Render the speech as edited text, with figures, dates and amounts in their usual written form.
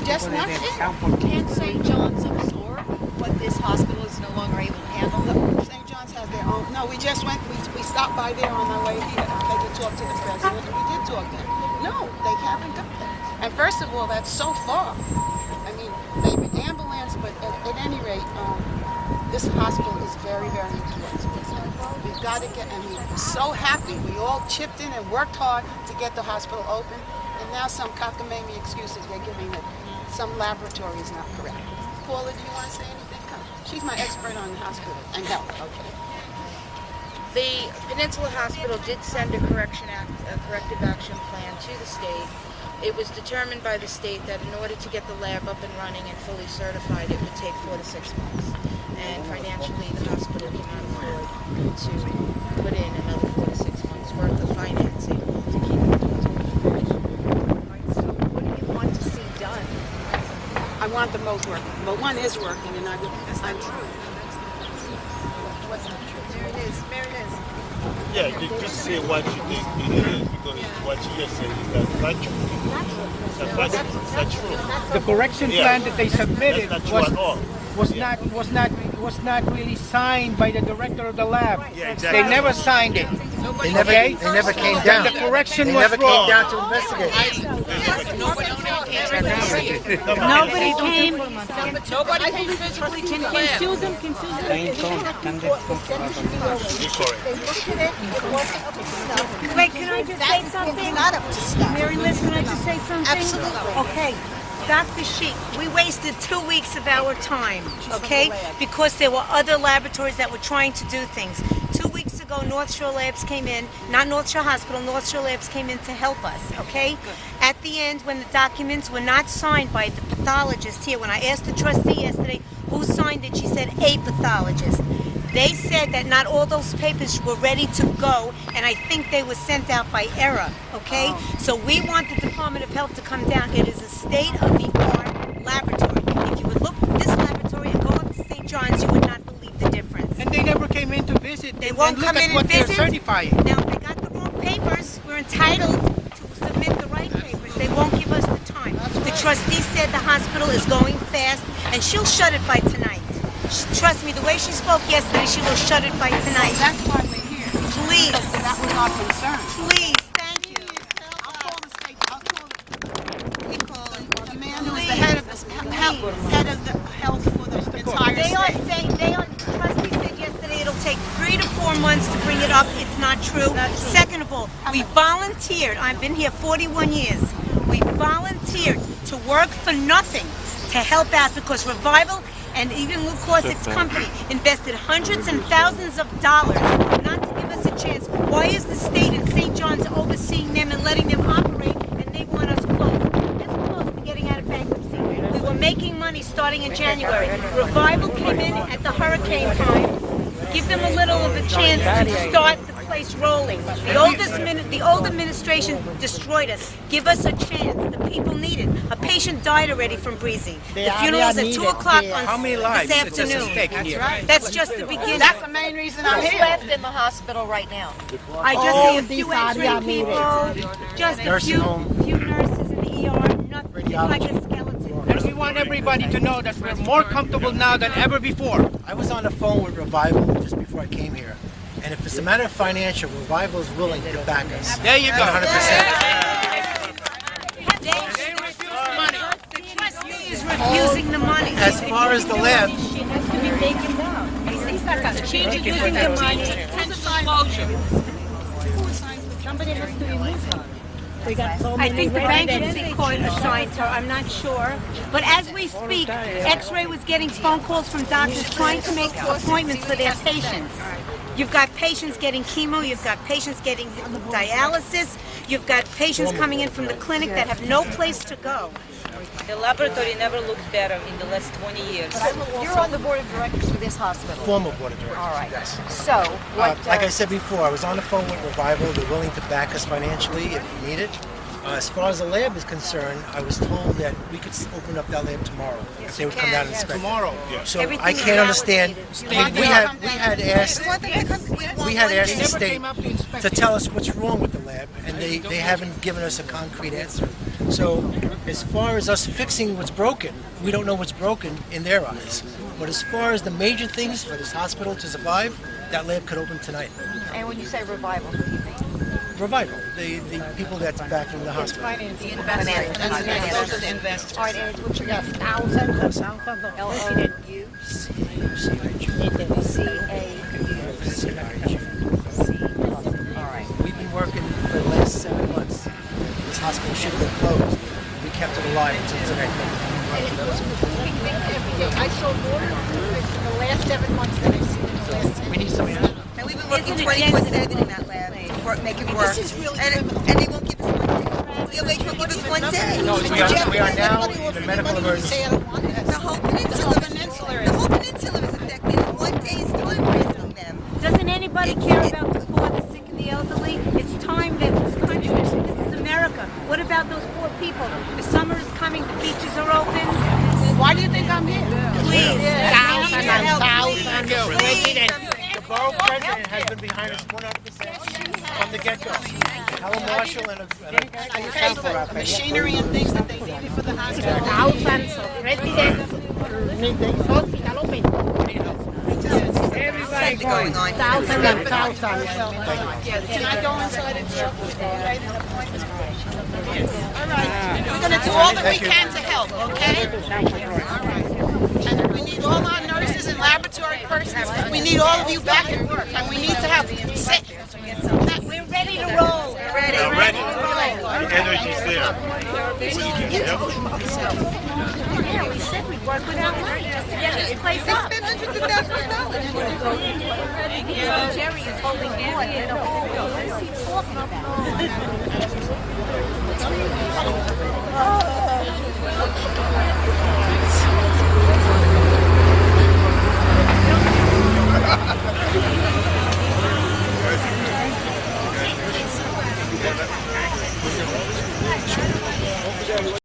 just went in. Can't St. John's absorb what this hospital is no longer able to handle? St. John's has their own. No, we just went. We stopped by there on our way here. They could talk to the president, and we did talk to him. No, they haven't done that. And first of all, that's so far. I mean, maybe ambulance, but at any rate, this hospital is very, very important. We've got to get, and we're so happy. We all chipped in and worked hard to get the hospital open. And now some cockamamie excuses they're giving that some laboratory is not correct. Paula, do you want to say anything? Come. She's my expert on the hospital and health. Okay. The Peninsula Hospital did send a corrective action plan to the state. It was determined by the state that in order to get the lab up and running and fully certified, it would take 4 to 6 months. And financially, the hospital cannot afford to put in another 4 to 6 months worth of financing to keep the doors open. So what do you want to see done? I want them both working. But one is working, and I would. That's not true. What's not true? There it is. There it is. Yeah, just say what you think it is, because what you just said is that's not true. That's not true. The correction plan that they submitted That's not true at all. was not really signed by the director of the lab. Yeah, exactly. They never signed it. They never came down. The correction They was never wrong. came down to investigate. Nobody came. Nobody came physically to the lab. Susan, can Wait, can I just say something? Not up to stuff. Mary Liz, can I just say something? Absolutely. Okay. Dr. Sheik, we wasted 2 weeks of our time, okay? Because there were other laboratories that were trying to do things. 2 weeks ago, North Shore Labs came in, not North Shore Hospital, North Shore Labs came in to help us, okay? At the end, when the documents were not signed by the pathologist here, when I asked the trustee yesterday who signed it, she said a pathologist. They said that not all those papers were ready to go, and I think they were sent out by error, okay? So we want the Department of Health to come down. It is a state-of-the-art laboratory. If you would look at this laboratory and go up to St. John's, you would not believe the difference. And they never came in to visit. They won't come in and visit. Certifying. Now, they got the wrong papers. We're entitled to submit the right papers. They won't give us the time. The trustee said the hospital is going fast, and she'll shut it by tonight. Trust me, the way she spoke yesterday, she will shut it by tonight. That's why we're here. Please. That was our concern. Please, thank you. I'll call the state. I'll call the man who is the head of the health for the entire They are state. saying, the trustee said yesterday it'll take 3 to 4 months to bring it up. It's not true. Second of all, we volunteered. I've been here 41 years. We volunteered to work for nothing to help out because Revival and even Blue Cross, its company, invested hundreds and thousands of dollars not to give us a chance. Why is the state and St. John's overseeing them and letting them operate, and they want us closed? It's close to getting out of bankruptcy. We were making money starting in January. Revival came in at the hurricane time. Give them a little of a chance to start the place rolling. The old administration destroyed us. Give us a chance. The people need it. A patient died already from Breezy. The funeral's at 2 o'clock on this afternoon. That's just the beginning. That's the main reason I'm Who's here. left in the hospital right now? I just see a few X-ray people, just a few nurses in the ER, nothing. It's like a skeleton. And we want everybody to know that we're more comfortable now than ever before. I was on the phone with Revival just before I came here. And if it's a matter of financial, Revival is willing to back us. There you go. 100%. They refuse money. The trustee is refusing the money. As far as the lab, She has to be taken down. She's refusing the money. Somebody has to remove her. I think the bankruptcy court assigned her, I'm not sure. But as we speak, X-Ray was getting phone calls from doctors trying to make appointments for their patients. You've got patients getting chemo, you've got patients getting dialysis, you've got patients coming in from the clinic that have no place to go. The laboratory never looked better in the last 20 years. You're on the board of directors for this hospital. former board of directors. All right. Yes. So, what? Like I said before, I was on the phone with Revival. They're willing to back us financially if we need it. As far as the lab is concerned, I was told that we could open up that lab tomorrow if they would come down and inspect it. Tomorrow. So I can't understand. I mean, we had asked the state to tell us what's wrong with the lab, and they haven't given us a concrete answer So as far as us fixing what's broken, we don't know what's broken in their eyes. But as far as the major things for this hospital to survive, that lab could open tonight. And when you say revival, what do you mean? Revival, the people that's backing the hospital. The investors. Those are the investors. All right, and what's your name? Thousands of L-O-U. All right. We've been working for the last 7 months. This hospital should have been closed. We kept it alive until today. I saw more improvements in the last 7 months than I've seen in the last 10. We need somebody else. And we've been working 24/7 in that lab to make it work. This is really and they won't give us 1 day. The OH won't give us 1 day. No, we are now in the medical emergency. The whole peninsula is affected. 1 day's time we're asking them. Doesn't anybody care about the poor, the sick, and the elderly? It's time that this country, this is America. What about those poor people? The summer is coming, the beaches are open. Why do you think I'm here? Please, The Borough President has been behind us 100% from the get-go. Helen Marshall and a Pay for machinery and things that they needed for the hospital. Thousands of residents need the hospital open. Everybody going on. Thousands and thousands. Can I go inside and talk with you right in appointment? All right. We're going to do all that we can to help, okay? All right. And we need all our nurses and laboratory persons. We need all of you back at work. And we need to have sick. we're ready to roll. They're ready. The energy's there. We can help. Yeah, we said we'd work without money just to get this place up. Spend hundreds of thousands of dollars. Jerry is holding on. What is he talking about?